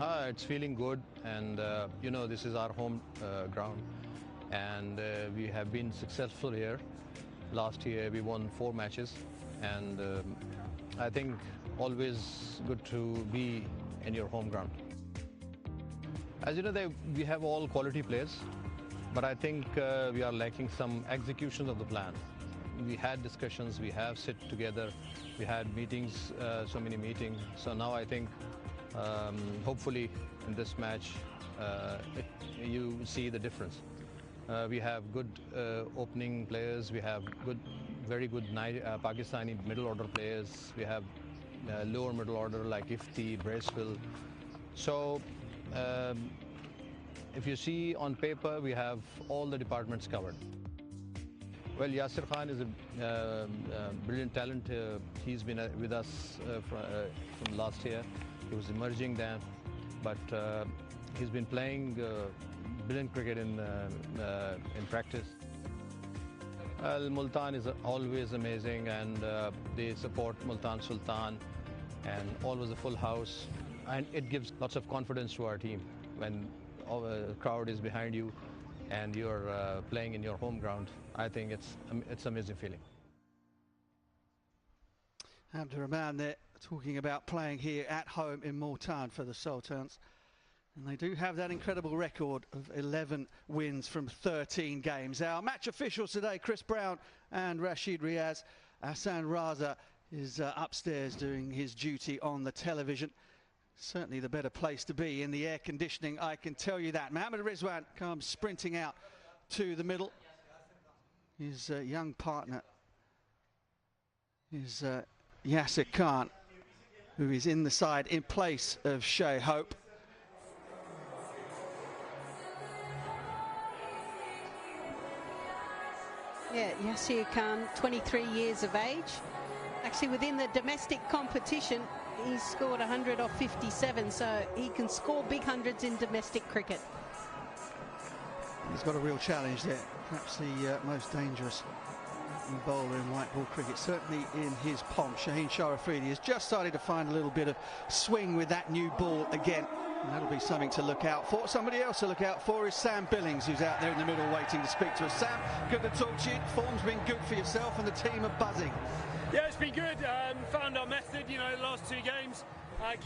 It's feeling good, and this is our home ground, and we have been successful here. Last year we won 4 matches, and I think always good to be in your home ground. As you know, we have all quality players, but I think we are lacking some execution of the plan. We had discussions, we have sit together, we had meetings, so many meetings. So now I think hopefully in this match you see the difference. We have good opening players, we have very good Pakistani middle order players, we have lower middle order like Ifti, Bracewell. So if you see on paper, we have all the departments covered. Well, Yasir Khan is a brilliant talent. He's been with us from last year. He was emerging then, but he's been playing brilliant cricket in practice. Multan is always amazing, and they support Multan Sultan, and always a full house. And it gives lots of confidence to our team when all the crowd is behind you and you're playing in your home ground. I think it's amazing feeling. Abdurrahman there talking about playing here at home in Multan for the Sultans. And they do have that incredible record of 11 wins from 13 games. Our match officials today, Chris Brown and Rashid Riaz. Hassan Raza is upstairs doing his duty on the television. Certainly the better place to be in the air conditioning, I can tell you that. Mohammad Rizwan comes sprinting out to the middle. His young partner is Yasir Khan, who is in the side in place of Shai Hope. Yeah, Yasir Khan, 23 years of age. Actually, within the domestic competition, he's scored 100 off 57, so he can score big hundreds in domestic cricket. He's got a real challenge there, perhaps the most dangerous bowler in white ball cricket, certainly in his pomp. Shaheen Shah Afridi has just started to find a little bit of swing with that new ball again. And that'll be something to look out for. Somebody else to look out for is Sam Billings, who's out there in the middle waiting to speak to us. Sam, good to talk to you. Form's been good for yourself and the team are buzzing. Yeah, it's been good. Found our method, the last 2 games,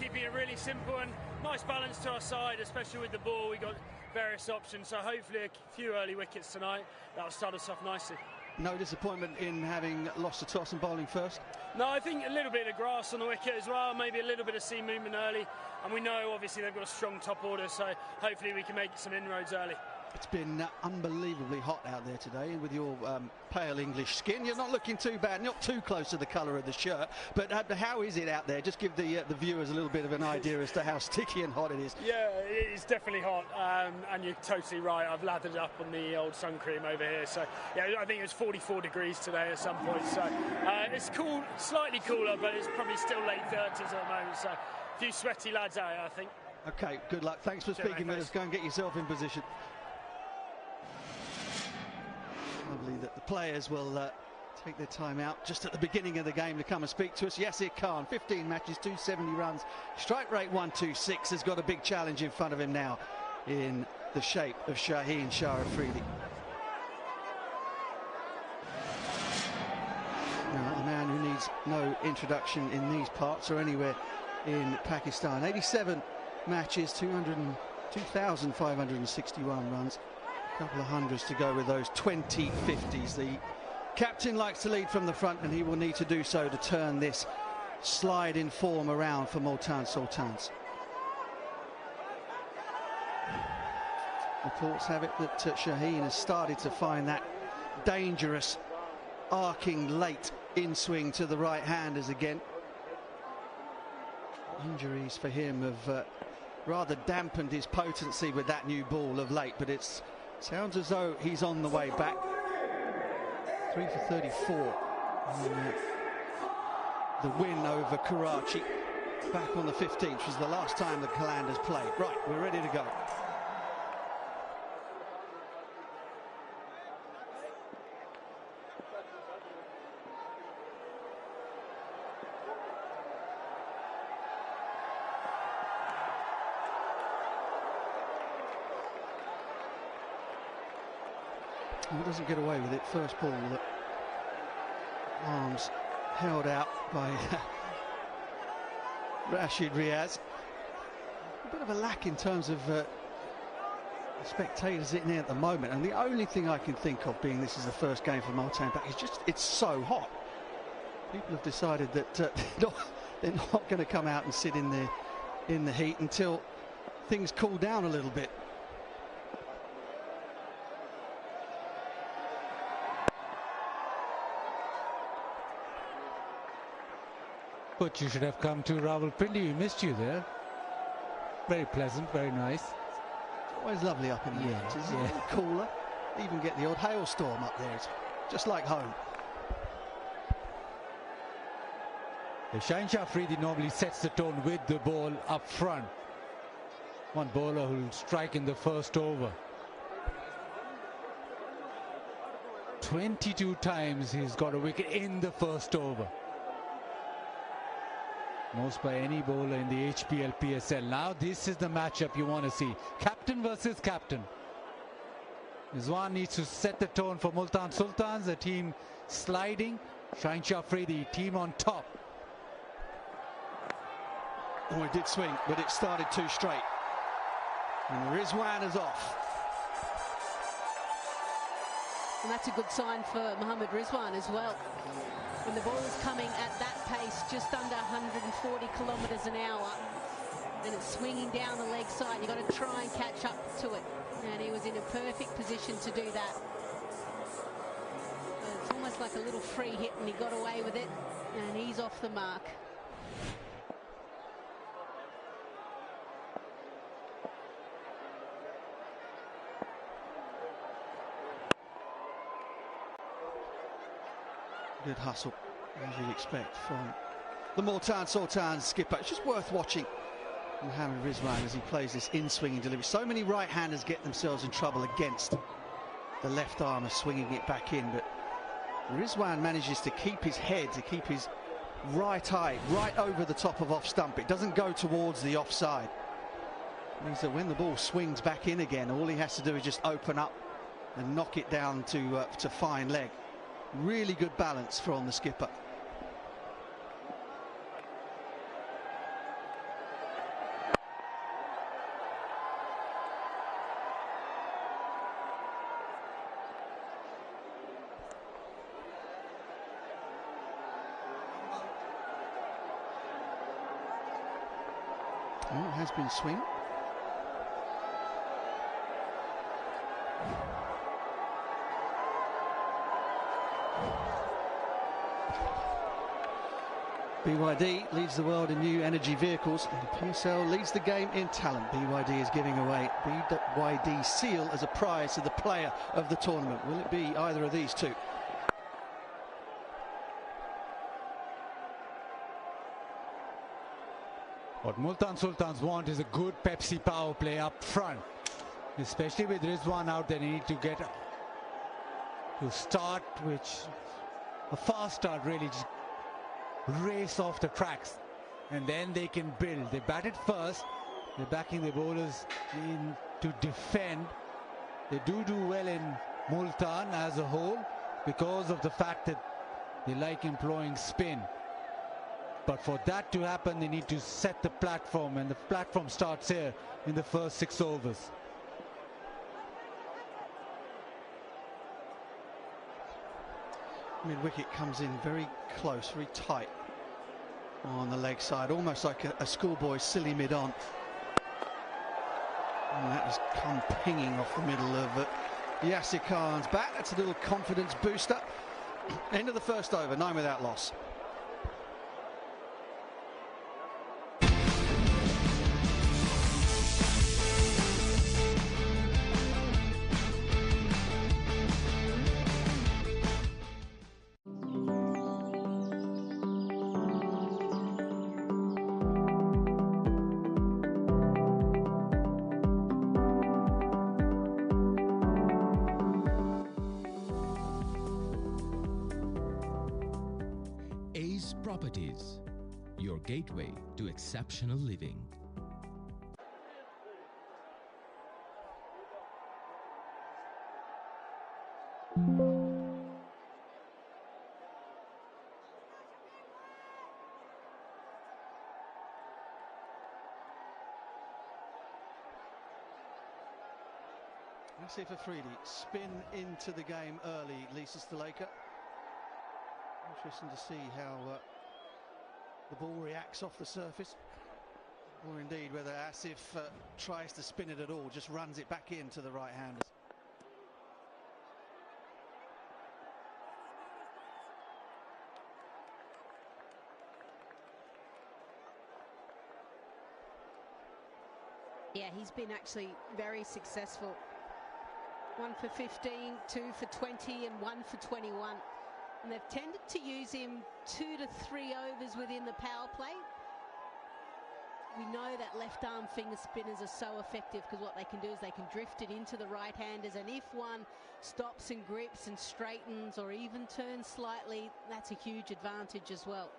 keeping it really simple and nice balance to our side, especially with the ball. We got various options, so hopefully a few early wickets tonight. That'll start us off nicely. No disappointment in having lost the toss and bowling first? No, I think a little bit of grass on the wicket as well, maybe a little bit of seam movement early. And we know, obviously, they've got a strong top order, so hopefully we can make some inroads early. It's been unbelievably hot out there today, and with your pale English skin, you're not looking too bad, not too close to the colour of the shirt. But how is it out there? Just give the viewers a little bit of an idea as to how sticky and hot it is. Yeah, it's definitely hot, and you're totally right. I've lathered up on the old sun cream over here. So, yeah, I think it was 44 degrees today at some point. So it's cool, slightly cooler, but it's probably still late 30s at the moment. So a few sweaty lads out here, I think. OK, good luck. Thanks for speaking with us. Go and get yourself in position. Lovely that the players will take their time out just at the beginning of the game to come and speak to us. Yasir Khan, 15 matches, 270 runs, strike rate 126, has got a big challenge in front of him now in the shape of Shaheen Shah Afridi. Now, a man who needs no introduction in these parts or anywhere in Pakistan. 87 matches, 2,561 runs. Couple of hundreds to go with those 20 50s. The captain likes to lead from the front, and he will need to do so to turn this slide in form around for Multan Sultans. Reports have it that Shaheen has started to find that dangerous arcing late in swing to the right-handers again. Injuries for him have rather dampened his potency with that new ball of late, but it sounds as though he's on the way back. 3 for 34 in the win over Karachi back on the 15th, which was the last time the Qalandars played. Right, we're ready to go. He doesn't get away with it. First ball, that arms held out by Rashid Riaz. A bit of a lack in terms of spectators in there at the moment, and the only thing I can think of, being this is the first game for Multan back, is just it's so hot. People have decided that they're not going to come out and sit in the heat until things cool down a little bit. But you should have come to Rawalpindi. We missed you there. Very pleasant, very nice. It's always lovely up in the Yeah, It's a yeah. little cooler. Even get the odd hailstorm up there. It's just like home. Shaheen Shah Afridi normally sets the tone with the ball up front. One bowler who'll strike in the first over. 22 times he's got a wicket in the first over. Most by any bowler in the HPL PSL. Now this is the matchup you want to see. Captain versus captain. Rizwan needs to set the tone for Multan Sultans. The team sliding. Shaheen Shah Afridi, team on top. Oh, it did swing, but it started too straight. And Rizwan is off. And that's a good sign for Mohammad Rizwan as well. When the ball is coming at that pace, just under 140 kilometres an hour, and it's swinging down the leg side, you've got to try and catch up to it. And he was in a perfect position to do that. It's almost like a little free hit, and he got away with it, and he's off the mark. Good hustle, as you'd expect from the Multan Sultans skipper. It's just worth watching Mohammad Rizwan as he plays this in-swinging delivery. So many right-handers get themselves in trouble against the left armer swinging it back in, but Rizwan manages to keep his head, to keep his right eye right over the top of off stump. It doesn't go towards the offside. It means that when the ball swings back in again, all he has to do is just open up and knock it down to fine leg. Really good balance from the skipper. Oh, it has been swing. BYD leads the world in new energy vehicles, and the PSL leads the game in talent. BYD is giving away BYD Seal as a prize to the player of the tournament. Will it be either of these two? What Multan Sultans want is a good Pepsi power play up front. Especially with Rizwan out there, they need to get to start, which a fast start really, just race off the tracks, and then they can build. They bat it first. They're backing the bowlers in to defend. They do well in Multan as a whole because of the fact that they like employing spin. But for that to happen, they need to set the platform, and the platform starts here in the first 6 overs. Mid-wicket comes in very close, very tight on the leg side, almost like a schoolboy silly mid-on. And that has come pinging off the middle of Yasir Khan's bat. That's a little confidence booster. End of the first over, 9 without loss. Ace Properties, your gateway to exceptional living. Asif Afridi spin into the game early, Lisa Sthalekar. Interesting to see how the ball reacts off the surface, or indeed whether Asif tries to spin it at all, just runs it back into the right-handers. Yeah, he's been actually very successful. 1 for 15, 2 for 20 and 1 for 21. And they've tended to use him 2 to 3 overs within the power play. We know that left arm finger spinners are so effective because what they can do is they can drift it into the right-handers, and if one stops and grips and straightens or even turns slightly, that's a huge advantage as well.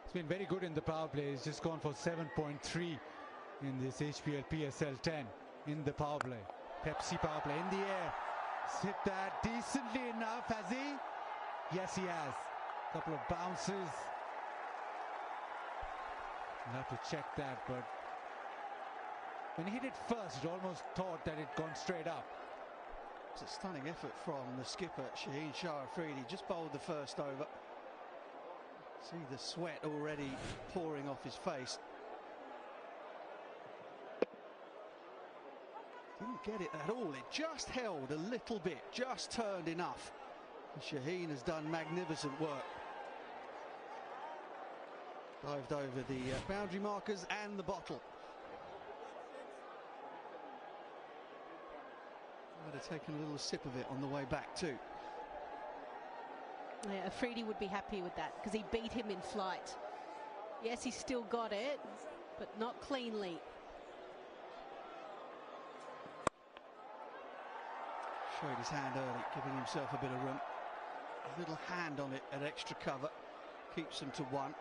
It's been very good in the power play. He's just gone for 7.3 in this HPL PSL 10 in the power play. Pepsi power play in the air. Hit that decently enough, has he? Yes, he has. Couple of bounces. We'll have to check that, but when he hit it first, it almost thought that it'd gone straight up. It's a stunning effort from the skipper, Shaheen Shah Afridi. Just bowled the first over. See the sweat already pouring off his face. Didn't get it at all. It just held a little bit, just turned enough. And Shaheen has done magnificent work. Dived over the boundary markers and the bottle. Might have taken a little sip of it on the way back too. Yeah, Afridi would be happy with that because he beat him in flight. Yes, he still got it, but not cleanly. Showed his hand early, giving himself a bit of room. A little hand on it at extra cover. Keeps them to 1.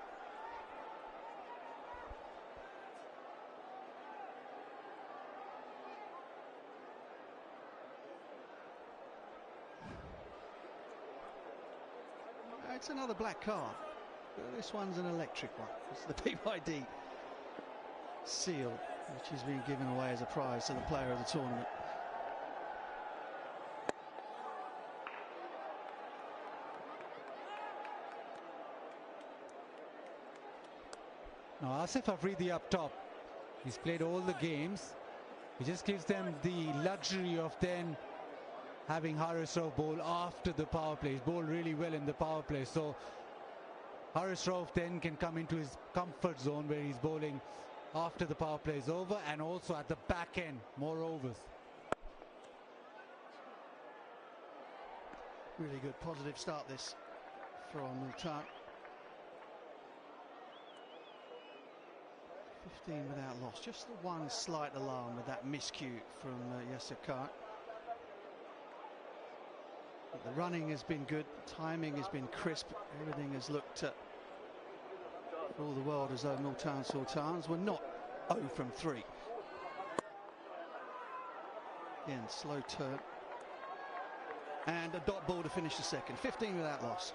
It's another black card. This one's an electric one. It's the BYD seal, which is being given away as a prize to the player of the tournament. Now Asif Afridi up top. He's played all the games. He just gives them the luxury of then having Haris Rauf bowl after the power play. He's bowled really well in the power play, so Haris Rauf then can come into his comfort zone where he's bowling after the power play is over, and also at the back end, more overs. Really good positive start this from Multan. 15 without loss. Just the one slight alarm with that miscue from Yasir Khan. But the running has been good, timing has been crisp, everything has looked for all the world as though Multan Sultans were not 0 from 3. Again, slow turn. And a dot ball to finish the second. 15 without loss.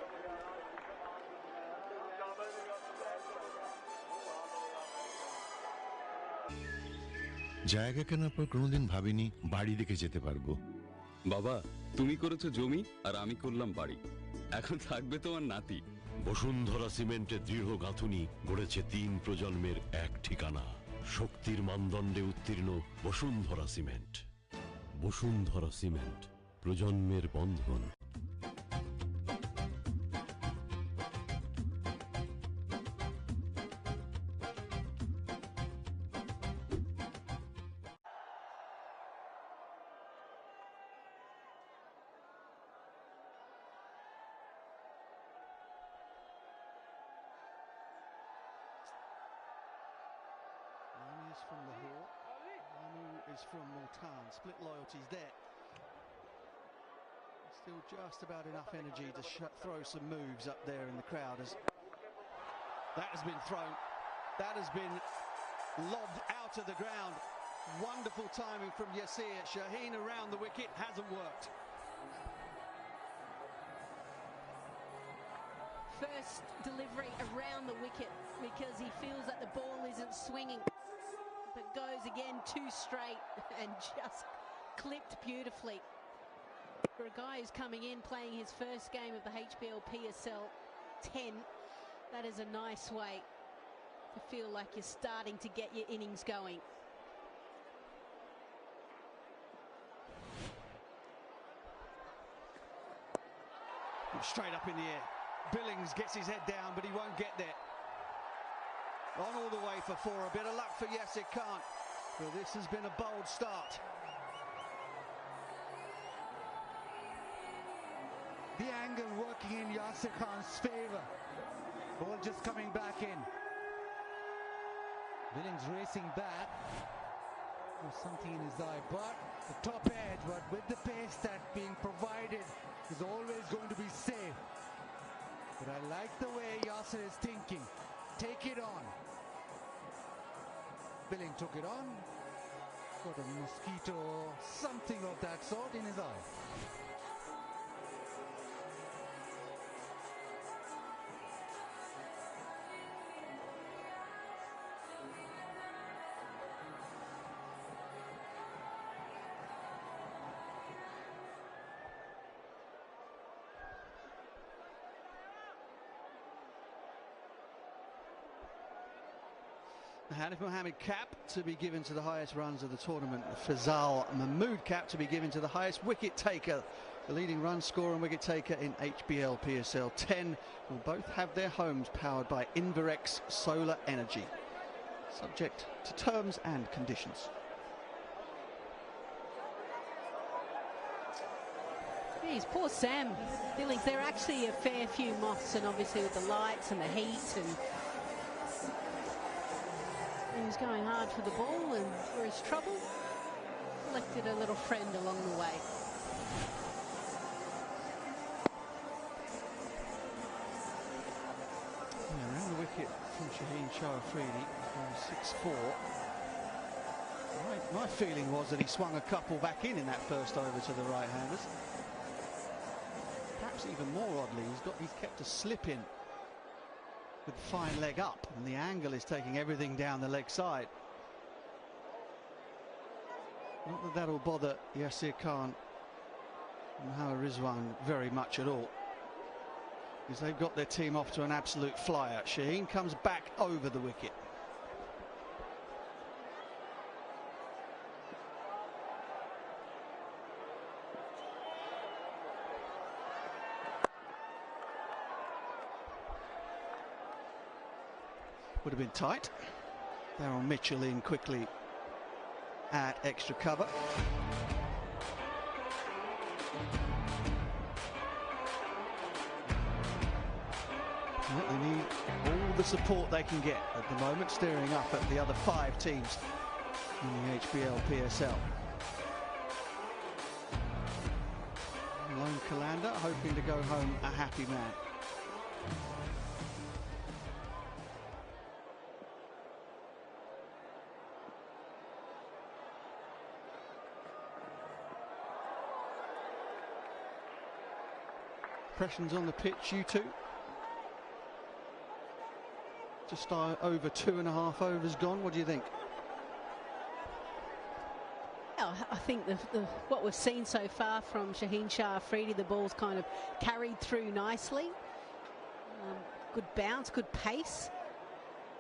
জায়গা কেনার পর কোনোদিন ভাবিনি বাড়ি দেখে যেতে পারবো। বাবা, তুমি করেছো জমি আর আমি করলাম বাড়ি। এখন থাকবে তোমার নাতি। বসুন্ধরা সিমেন্টের দৃঢ় গাঁথুনি গড়েছে 3 প্রজন্মের এক ঠিকানা। শক্তির মানদণ্ডে উত্তীর্ণ বসুন্ধরা সিমেন্ট। বসুন্ধরা সিমেন্ট, প্রজন্মের বন্ধন। Is from Lahore, Manu is from Multan. Split loyalties there. Still just about enough energy to throw some moves up there in the crowd. As that has been thrown, that has been lobbed out of the ground. Wonderful timing from Yasir. Shaheen around the wicket, hasn't worked. first delivery around the wicket because he feels that the ball isn't swinging, but goes again too straight and just clipped beautifully. For a guy who's coming in playing his first game of the HBL PSL 10, that is a nice way to feel like you're starting to get your innings going. Straight up in the air. Billings gets his head down, but he won't get there. On all the way for four. A bit of luck for Yasir Khan. Well, this has been a bold start. The angle working in Yasir Khan's favour. Ball just coming back in. Billings racing back. There's something in his eye, but the top edge, but with the pace that's being provided, is always going to be safe. But I like the way Yasir is thinking. Take it on. Billing took it on. Got a mosquito or something of that sort in his eye. The Hanif Mohammed cap to be given to the highest runs of the tournament. The Fazal Mahmood cap to be given to the highest wicket taker. The leading run scorer and wicket taker in HBL PSL 10 will both have their homes powered by Inverex Solar Energy. Subject to terms and conditions. Geez, poor Sam Billings. There are actually a fair few moths, and obviously with the lights and the heat, and he was going hard for the ball, and for his trouble, collected a little friend along the way. Yeah, around the wicket from Shaheen Shah Afridi, 6-4. My feeling was that he swung a couple back in that first over to the right-handers. Perhaps even more oddly, he's kept a slip in with the fine leg up, and the angle is taking everything down the leg side. Not that that'll bother Yasir Khan and Mohammad Rizwan very much at all, because they've got their team off to an absolute flyer. Shaheen comes back over the wicket. Would have been tight. Darryl Mitchell in quickly at extra cover. Well, they need all the support they can get at the moment, staring up at the other 5 teams in the HBL PSL. Lone Kalanda hoping to go home a happy man. Impressions on the pitch, you two? Just over 2.5 overs gone. What do you think? Well, I think what we've seen so far from Shaheen Shah Afridi, the ball's kind of carried through nicely. Good bounce, good pace.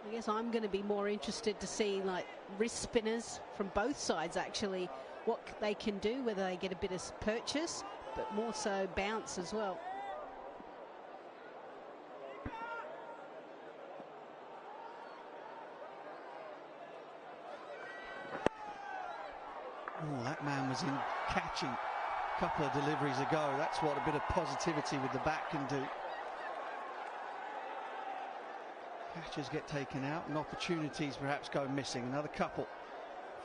I guess I'm going to be more interested to see like wrist spinners from both sides actually, what they can do, whether they get a bit of purchase, but more so bounce as well. Oh, that man was in catching a couple of deliveries ago. That's what a bit of positivity with the bat can do. Catches get taken out and opportunities perhaps go missing. Another couple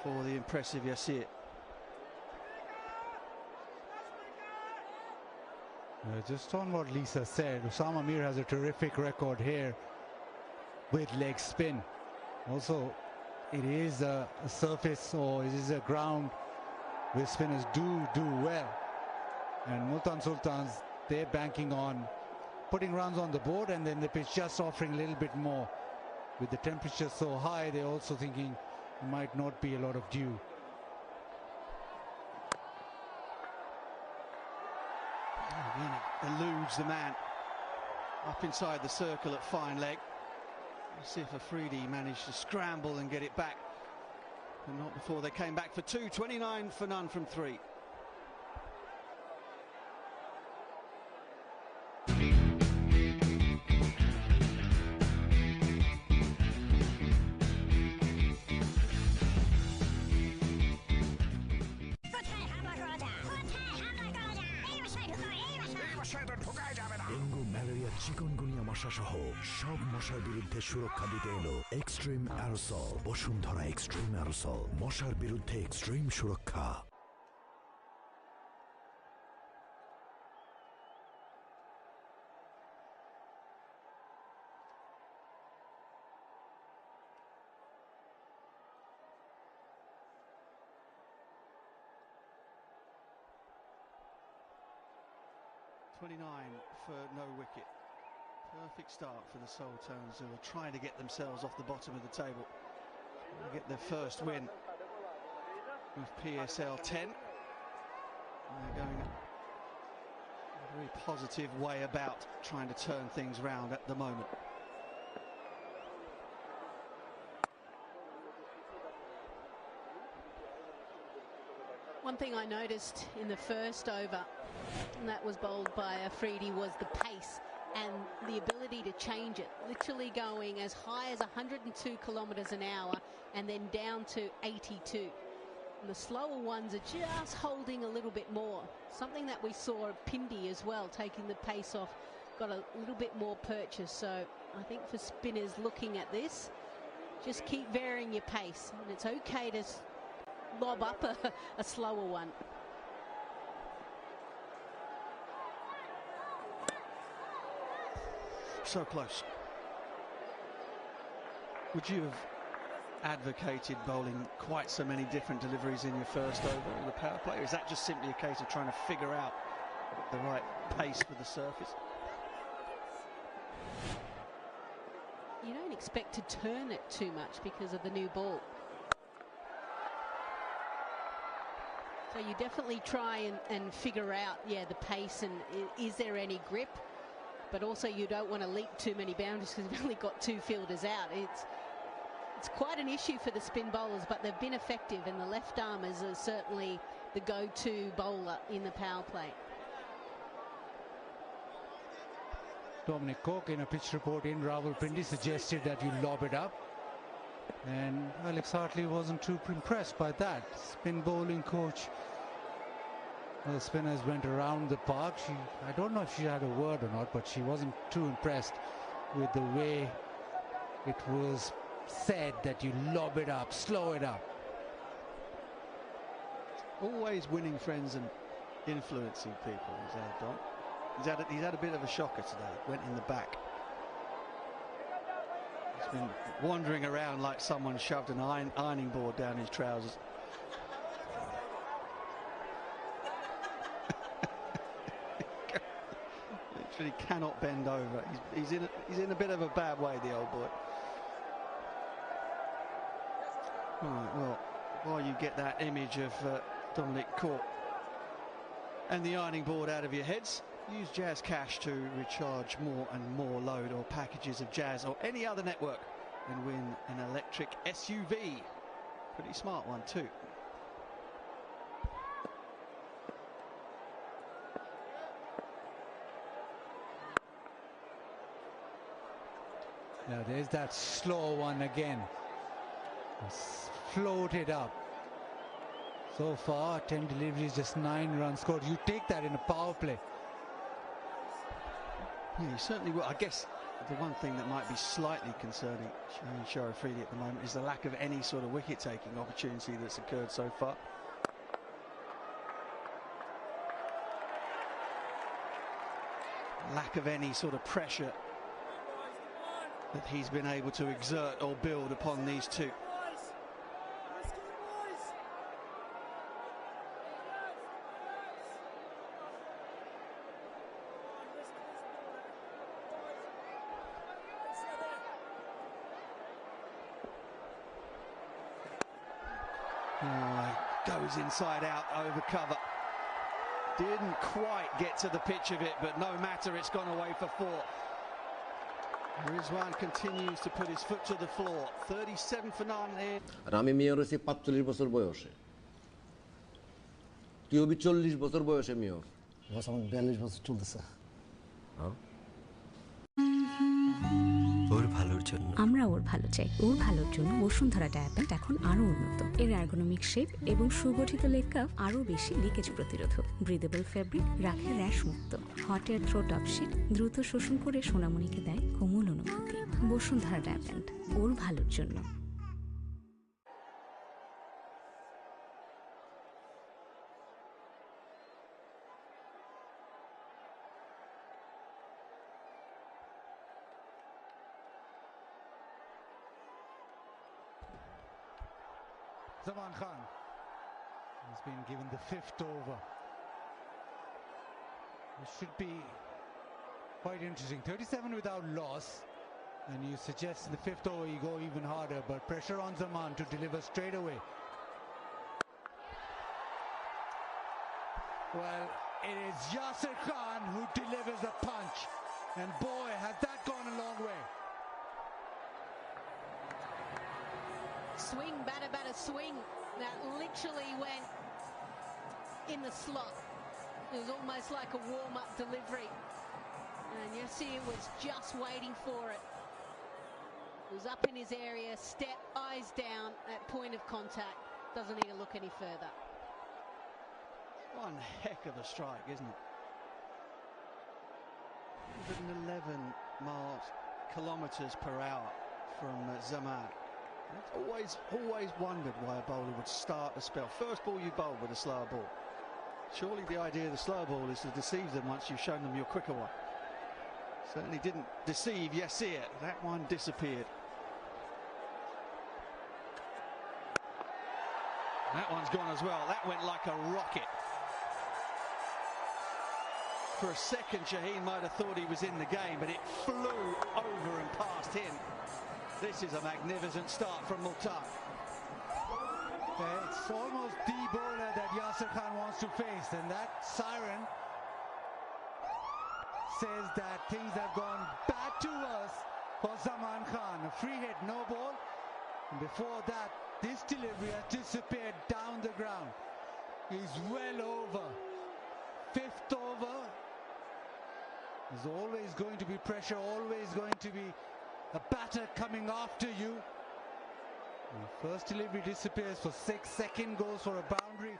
for the impressive Yasir. Just on what Lisa said, Usama Mir has a terrific record here with leg spin. Also, it is a surface, or it is a ground where spinners do well. And Multan Sultans, they're banking on putting runs on the board, and then the pitch just offering a little bit more. With the temperature so high, they're also thinking it might not be a lot of dew. Again, it eludes the man up inside the circle at fine leg. Let's see if Afridi managed to scramble and get it back, but not before they came back for two. 29 for none from three. Dengue, malaria, chikungunya মশা সহ সব মশার বিরুদ্ধে সুরক্ষা দিতে এলো extreme aerosol. Bashundhara extreme aerosol, মশার বিরুদ্ধে এক্সট্রিম সুরক্ষা। For no wicket. Perfect start for the Sultans, who are trying to get themselves off the bottom of the table. They get their first win with PSL 10. And they're going a very positive way about trying to turn things round at the moment. One thing I noticed in the first over, and that was bowled by Afridi, was the pace and the ability to change it, literally going as high as 102 kilometres an hour and then down to 82. And the slower ones are just holding a little bit more, something that we saw at Pindi as well, taking the pace off, got a little bit more purchase. So I think for spinners looking at this, just keep varying your pace, and it's okay to lob up a slower one. So close. Would you have advocated bowling quite so many different deliveries in your first over in the power play, or is that just simply a case of trying to figure out the right pace for the surface? You don't expect to turn it too much because of the new ball. So you definitely try and figure out, the pace, and is there any grip? But also you don't want to leap too many boundaries because you've only got two fielders out. It's quite an issue for the spin bowlers, but they've been effective, and the left armers are certainly the go-to bowler in the power play. Dominic Cork, in a pitch report in Rawalpindi, suggested that you lob it up, and Alex Hartley wasn't too impressed by that. Spin bowling coach, the spinners went around the park. I don't know if she had a word or not, but she wasn't too impressed with the way it was said that you lob it up, slow it up. Always winning friends and influencing people, Dom. He's had a bit of a shocker today. Went in the back. He's been wandering around like someone shoved an ironing board down his trousers. Literally cannot bend over. He's in a bit of a bad way, the old boy. Right, well, while you get that image of Dominic Cork and the ironing board out of your heads, use Jazz Cash to recharge more and more load or packages of Jazz or any other network and win an electric SUV. Pretty smart one too. Now there's that slow one again. It's floated up. So far 10 deliveries, just 9 runs scored. You take that in a power play. Yeah, you certainly will. I guess the one thing that might be slightly concerning Shaheen Afridi at the moment is the lack of any sort of wicket-taking opportunity that's occurred so far. Lack of any sort of pressure that he's been able to exert or build upon these two. Goes inside out over cover. Didn't quite get to the pitch of it, but no matter, it's gone away for 4. Rizwan continues to put his foot to the floor. 37 for 9 here. আর আমি mayor হয়েছি 45 বছর বয়সে, তুই হবি 40 বছর বয়সে mayor. 42 বছর চলতেছে। ওর ভালোর জন্য আমরা ওর ভালো চাই। ওর ভালোর জন্য বসুন্ধরা ডায়াপ্যান্ট এখন আরো উন্নত। এর এরগোনমিক শেপ এবং সুগঠিত লেগ কাপ আরো বেশি লিকেজ প্রতিরোধক। ব্রিদেবল ফেব্রিক রাখে র্যাশ মুক্ত। Hot air through top sheet দ্রুত শোষণ করে সোনামণিকে দেয় কোমল অনুভূতি। বসুন্ধরা ডায়াপ্যান্ট ওর ভালোর জন্য। Zaman Khan has been given the 5th over. It should be quite interesting. 37 without loss, and you suggest in the 5th over you go even harder, but pressure on Zaman to deliver straight away. Well, it is Yasir Khan who delivers the punch, and boy has that gone a long way. Swing, batter, swing. That literally went in the slot. It was almost like a warm-up delivery. And Yasir was just waiting for it. It was up in his area, step, eyes down at point of contact. Doesn't need to look any further. One heck of a strike, isn't it? 111 kilometres per hour from Zaman. I've always wondered why a bowler would start a spell. First ball you bowl with a slower ball. Surely the idea of the slower ball is to deceive them once you've shown them your quicker one. Certainly didn't deceive Yasir. That one disappeared. That one's gone as well. That went like a rocket. For a second, Shaheen might have thought he was in the game, but it flew over and past him. This is a magnificent start from Multan. It's almost the bowler that Yasir Khan wants to face, and that siren says that things have gone bad to us for Zaman Khan. A free hit, no ball. And before that, this delivery has disappeared down the ground. He's well over. 5th over. There's always going to be pressure, always going to be a batter coming after you. And the first delivery disappears for 6, second goes for a boundary,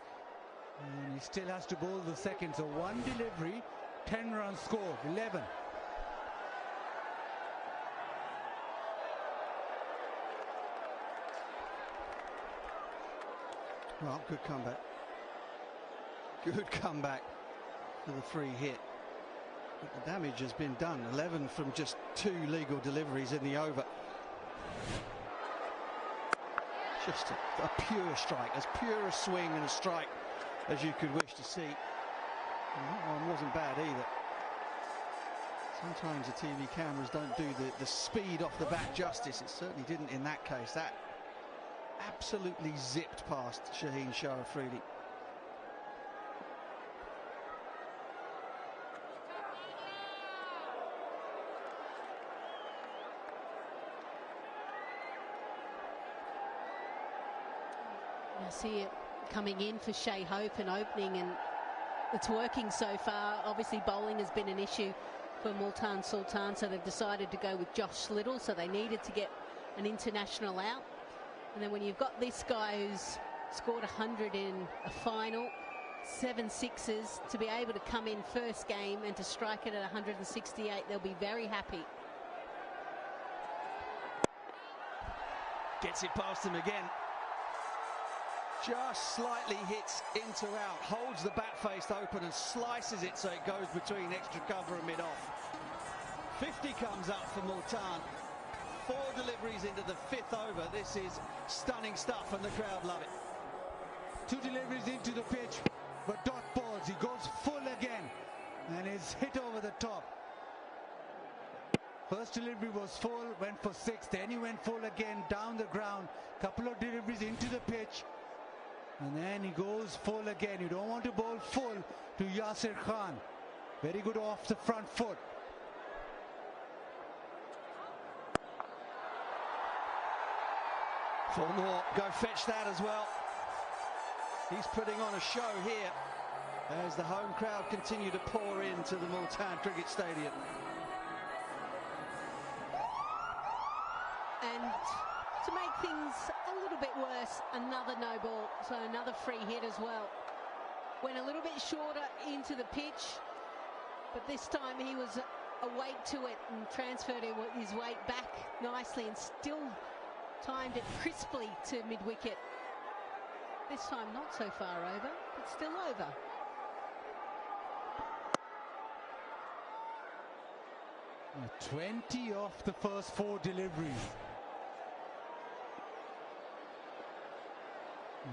and he still has to bowl the second. So one delivery, 10 runs scored, 11. Well, good comeback. Good comeback for the free hit. But the damage has been done. 11 from just 2 legal deliveries in the over. Just a pure strike, as pure a swing and a strike as you could wish to see. And that one wasn't bad either. Sometimes the TV cameras don't do the speed off the bat justice. It certainly didn't in that case. That absolutely zipped past Shaheen Shah Afridi. I see it coming in for Shai Hope and opening, and it's working so far. Obviously bowling has been an issue for Multan Sultan, so they've decided to go with Josh Little, so they needed to get an international out. And then when you've got this guy who's scored 100 in a final, 7 sixes, to be able to come in first game and to strike it at 168, they'll be very happy. Gets it past him again. Just slightly hits into out, holds the bat face open and slices it so it goes between extra cover and mid-off. 50 comes up for Multan. 4 deliveries into the 5th over. This is stunning stuff and the crowd love it. 2 deliveries into the pitch, but dot balls. He goes full again and is hit over the top. First delivery was full, went for 6, then he went full again down the ground. Couple of deliveries into the pitch. And then he goes full again. You don't want to bowl full to Yasir Khan. Very good off the front foot. For more, go fetch that as well. He's putting on a show here as the home crowd continue to pour into the Multan Cricket Stadium. And to make things a little bit worse, another no ball, so another free hit as well. Went a little bit shorter into the pitch, but this time he was awake to it and transferred his weight back nicely and still timed it crisply to mid-wicket. This time not so far over, but still over. Yeah, 20 off the first 4 deliveries.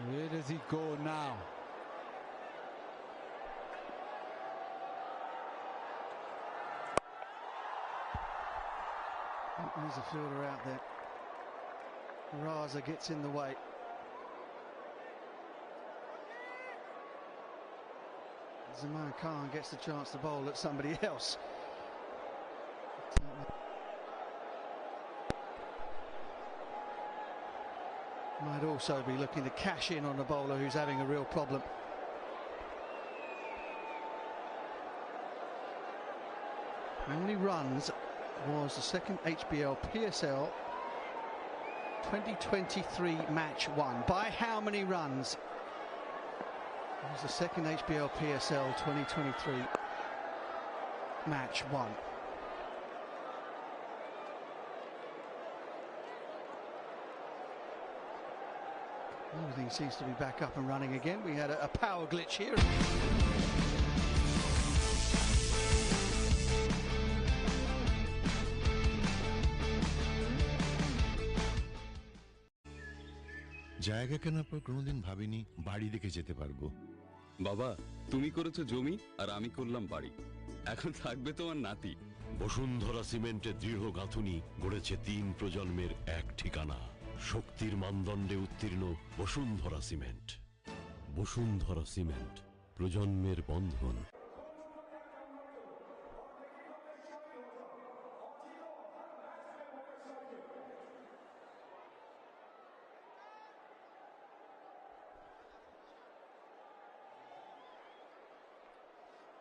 Where does he go now? There's a fielder out there. Raza gets in the way. Zaman Khan gets the chance to bowl at somebody else. Might also be looking to cash in on a bowler who's having a real problem. How many runs was the second HBL PSL 2023 match won? By how many runs was the second HBL PSL 2023 match won? Everything seems to be back up and running again. We had a power glitch here. জায়গা কেনার পর কোনোদিন ভাবিনি বাড়ি দেখে যেতে পারবো। বাবা, তুমি করেছো জমি আর আমি করলাম বাড়ি। এখন থাকবে তোমার নাতি। বসুন্ধরা সিমেন্টের দৃঢ় গাঁথুনি গড়েছে 3 প্রজন্মের এক ঠিকানা। শক্তির মানদণ্ডে উত্তীর্ণ বসুন্ধরা সিমেন্ট। বসুন্ধরা সিমেন্ট, প্রজন্মের বন্ধন।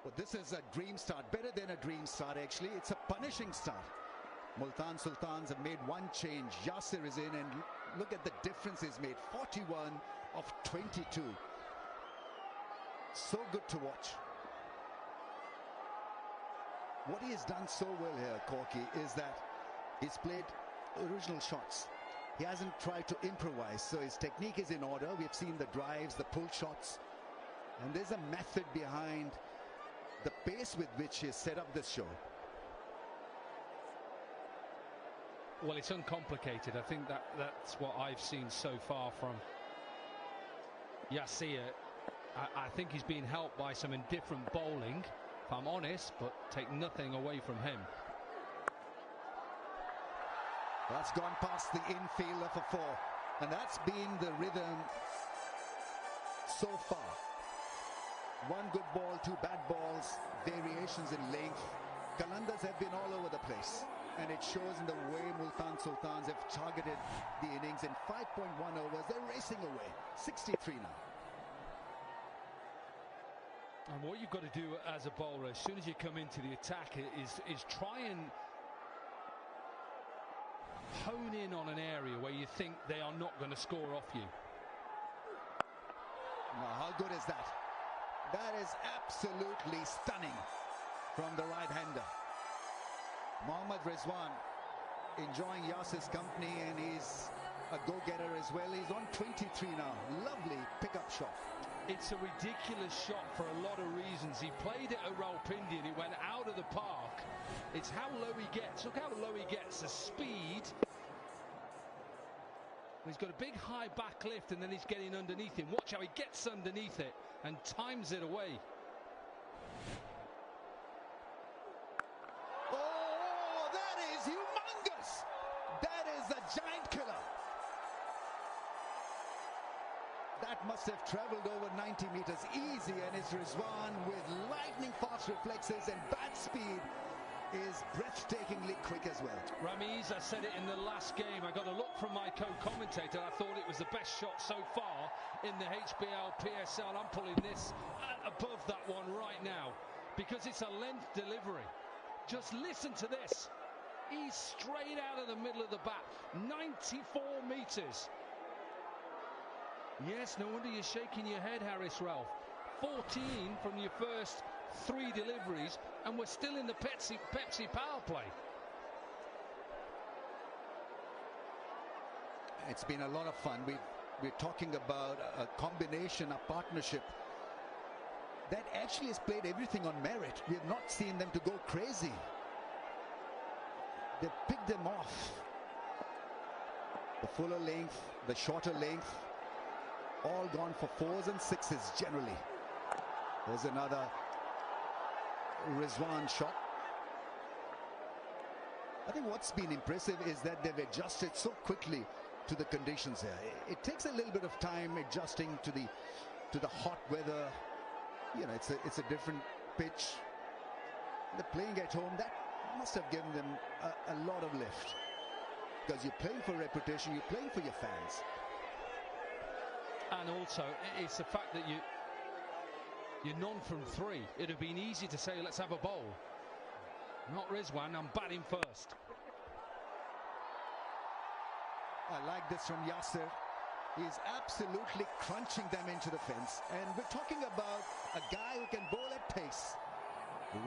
Well, this is a dream start, better than a dream start actually. It's a punishing start. Multan Sultans have made one change. Yasir is in, and look at the difference he's made. 41 of 22. So good to watch. What he has done so well here, Corky, is that he's played original shots. He hasn't tried to improvise, so his technique is in order. We've seen the drives, the pull shots, and there's a method behind the pace with which he has set up this show. Well, it's uncomplicated. I think that's what I've seen so far from Yasir. I think he's been helped by some indifferent bowling, if I'm honest, but take nothing away from him. That's gone past the infielder for 4, and that's been the rhythm so far. 1 good ball, 2 bad balls, variations in length. Qalandars have been all over the place, and it shows in the way Multan Sultans have targeted the innings in 5.1 overs. They're racing away. 63 now. And what you've got to do as a bowler, as soon as you come into the attack, is try and hone in on an area where you think they are not going to score off you. Now, how good is that? That is absolutely stunning from the right-hander. Mohammad Rizwan enjoying Yasir's company, and he's a go-getter as well. He's on 23 now. Lovely pickup shot. It's a ridiculous shot for a lot of reasons. He played it at Rawalpindi and it went out of the park. It's how low he gets. Look how low he gets. The speed. He's got a big high back lift, and then he's getting underneath him. Watch how he gets underneath it and times it away. Oh, that is humongous. That is a giant killer. That must have traveled over 90 meters easy, and it's Rizwan with lightning fast reflexes and bat speed is breathtakingly quick as well. Ramiz, I said it in the last game. I got a look from my co-commentator. I thought it was the best shot so far in the HBL PSL. I'm pulling this above that one right now because it's a length delivery. Just listen to this. He's straight out of the middle of the bat. 94 meters. Yes, no wonder you're shaking your head, Haris Rauf. 14 from your first 3 deliveries, and we're still in the Pepsi power play. It's been a lot of fun. We're talking about a combination, a partnership that actually has played everything on merit. We have not seen them to go crazy. They picked them off. The fuller length, the shorter length, all gone for 4s and 6s generally. There's another Rizwan shot. I think what's been impressive is that they've adjusted so quickly to the conditions here. It takes a little bit of time adjusting to the hot weather. You know, it's a different pitch. They're playing at home. That must have given them a lot of lift, because you're playing for reputation, you're playing for your fans. And also, it's the fact that you're none from 3. It'd have been easy to say, let's have a bowl. Not Rizwan, I'm batting first. I like this from Yasser. He's absolutely crunching them into the fence. And we're talking about a guy who can bowl at pace.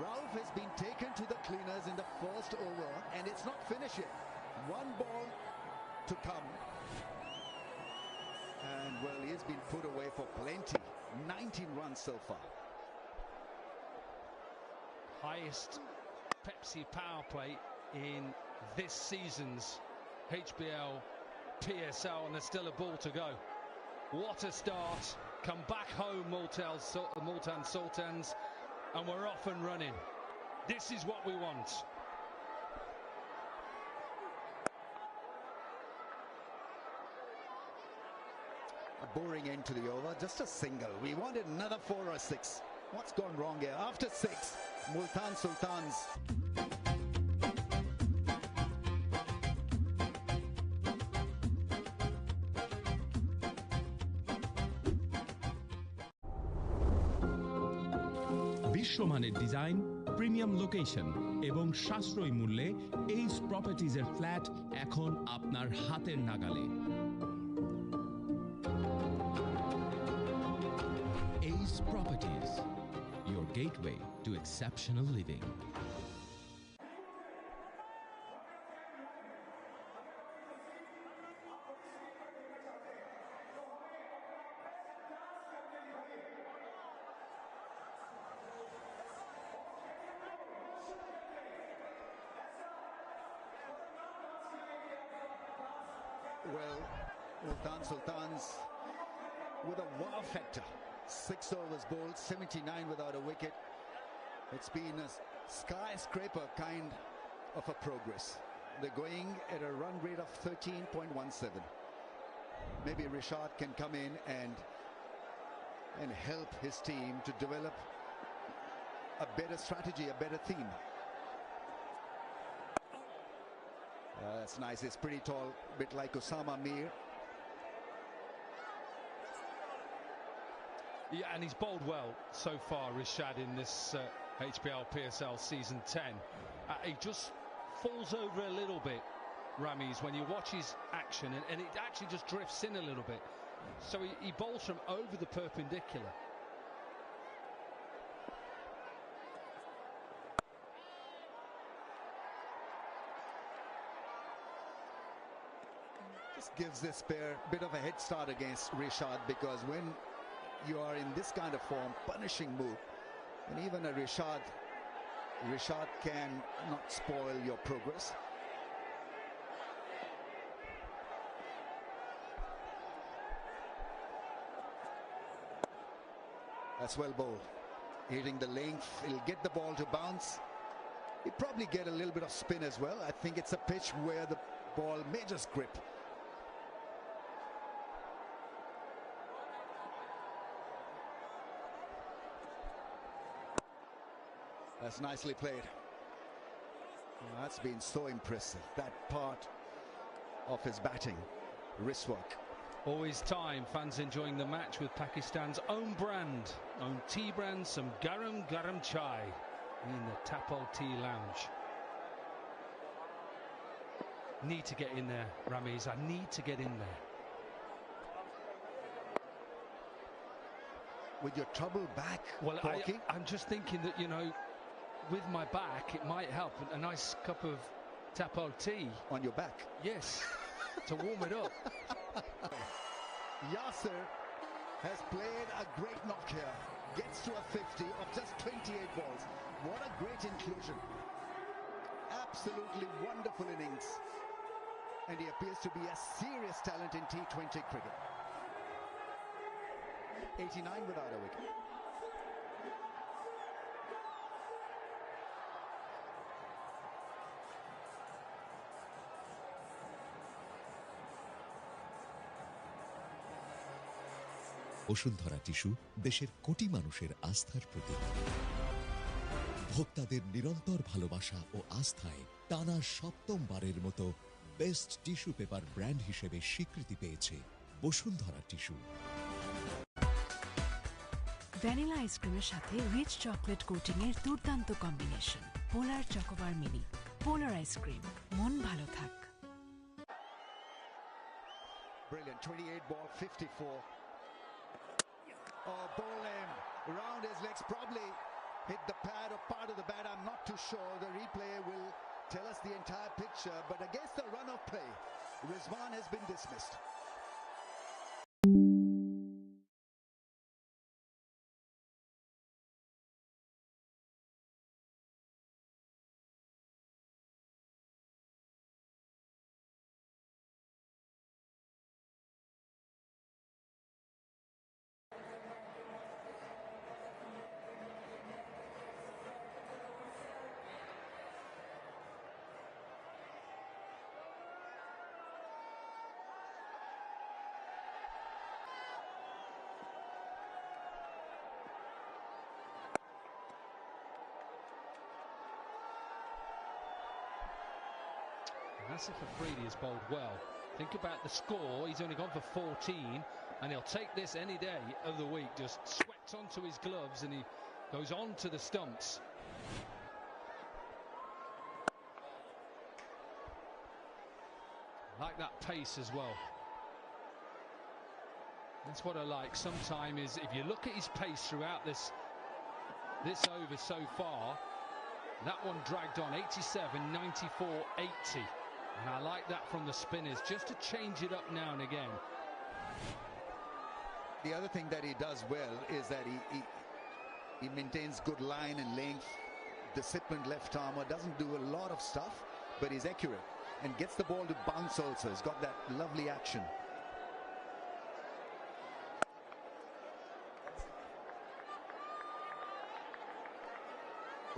Rauf has been taken to the cleaners in the first over, and it's not finished yet. 1 ball to come. And, well, he has been put away for plenty. 19 runs so far. Highest Pepsi power play in this season's HBL PSL, and there's still a ball to go. What a start. Come back home, Multan Sultans, and we're off and running. This is what we want. A boring end to the over, just a single. We wanted another 4 or 6. What's gone wrong here? After 6, Multan Sultans. বিশ্বমানের design, premium location এবং সাশ্রয়ী মূল্যে এইস প্রপার্টিজের flat এখন আপনার হাতের নাগালে। Ace Properties, your gateway to exceptional living. Well, Multan Sultans with a wow factor. 6 overs bowled, 79 without a wicket. It's been a skyscraper kind of a progress. They're going at a run rate of 13.17. Maybe Rishad can come in and help his team to develop a better strategy, a better theme. That's nice. It's pretty tall, a bit like Osama Mir. Yeah, and he's bowled well so far, Rishad, in this HBL PSL Season 10. He just falls over a little bit, Ramiz, when you watch his action, and it actually just drifts in a little bit. So he bowls from over the perpendicular. Just gives this pair a bit of a head start against Rishad, because when you are in this kind of form, punishing mood, and even a Rishad can not spoil your progress. That's well bowled. Hitting the length, he'll get the ball to bounce. He'll probably get a little bit of spin as well. I think it's a pitch where the ball may just grip. That's nicely played. That's been so impressive. That part of his batting, wrist work. Always time, fans enjoying the match with Pakistan's own brand, own tea brand, some garam garam chai in the Tapal Tea Lounge. Need to get in there, Ramiz. I need to get in there. With your trouble back, well, I'm just thinking that, you know, with my back, it might help. A nice cup of Tapal tea. On your back? Yes, to warm it up. Yasir has played a great knock here. Gets to a 50 of just 28 balls. What a great inclusion. Absolutely wonderful innings. And he appears to be a serious talent in T20 cricket. 89 without a wicket. Bashundhara tissue দেশের কোটি মানুষের আস্থার প্রতীক। ভোক্তাদের নিরন্তর ভালোবাসা ও আস্থায় টানা সপ্তমবারের মতো best tissue paper brand হিসেবে স্বীকৃতি পেয়েছে বসুন্ধরা টিস্যু। ভ্যানিলা আইসক্রিমের সাথে রিচ চকলেট কোটিং এর দুর্দান্ত কম্বিনেশন। পোলার চকোবার মিনি, পোলার আইসক্রিম, মন ভালো থাক। Brilliant, 28 ball, 54. Oh, ball him around his legs, probably hit the pad or part of the bat. I'm not too sure. The replay will tell us the entire picture, but against the run of play, Rizwan has been dismissed. Asif Afridi has bowled well. Think about the score. He's only gone for 14, and he'll take this any day of the week. Just sweats onto his gloves, and he goes on to the stumps. Like that pace as well. That's what I like. Sometimes is if you look at his pace throughout this over so far, that one dragged on 87, 94, 80. And I like that from the spinners, just to change it up now and again. The other thing that he does well is that he maintains good line and length, disciplined left armer, doesn't do a lot of stuff, but he's accurate and gets the ball to bounce also. He's got that lovely action.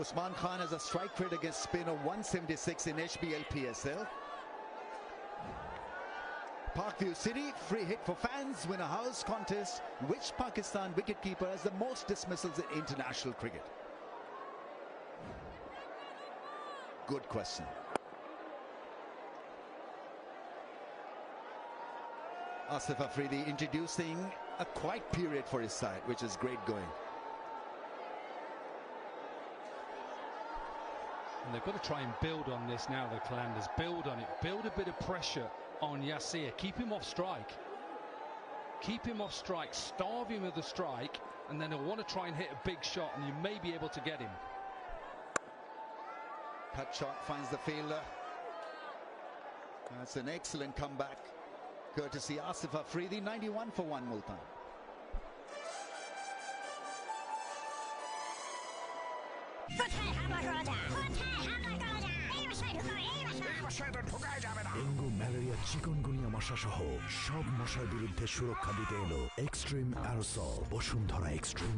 Usman Khan has a strike rate against spin of 176 in HBL PSL. Parkview City, free hit for fans, win a house contest. Which Pakistan wicketkeeper has the most dismissals in international cricket? Good question. Asif Afridi introducing a quiet period for his side, which is great going. And they've got to try and build on this now, the Qalandars. Build on it. Build a bit of pressure on Yasir. Keep him off strike. Keep him off strike. Starve him of the strike. And then he'll want to try and hit a big shot, and you may be able to get him. Cut shot finds the fielder. That's an excellent comeback. Courtesy Asif Afridi, 91 for 1 Multan. Dengue, malaria, chikungunya মশা সহ সব মশার বিরুদ্ধে সুরক্ষা দিতে এলো extreme aerosol Bashundhara extreme.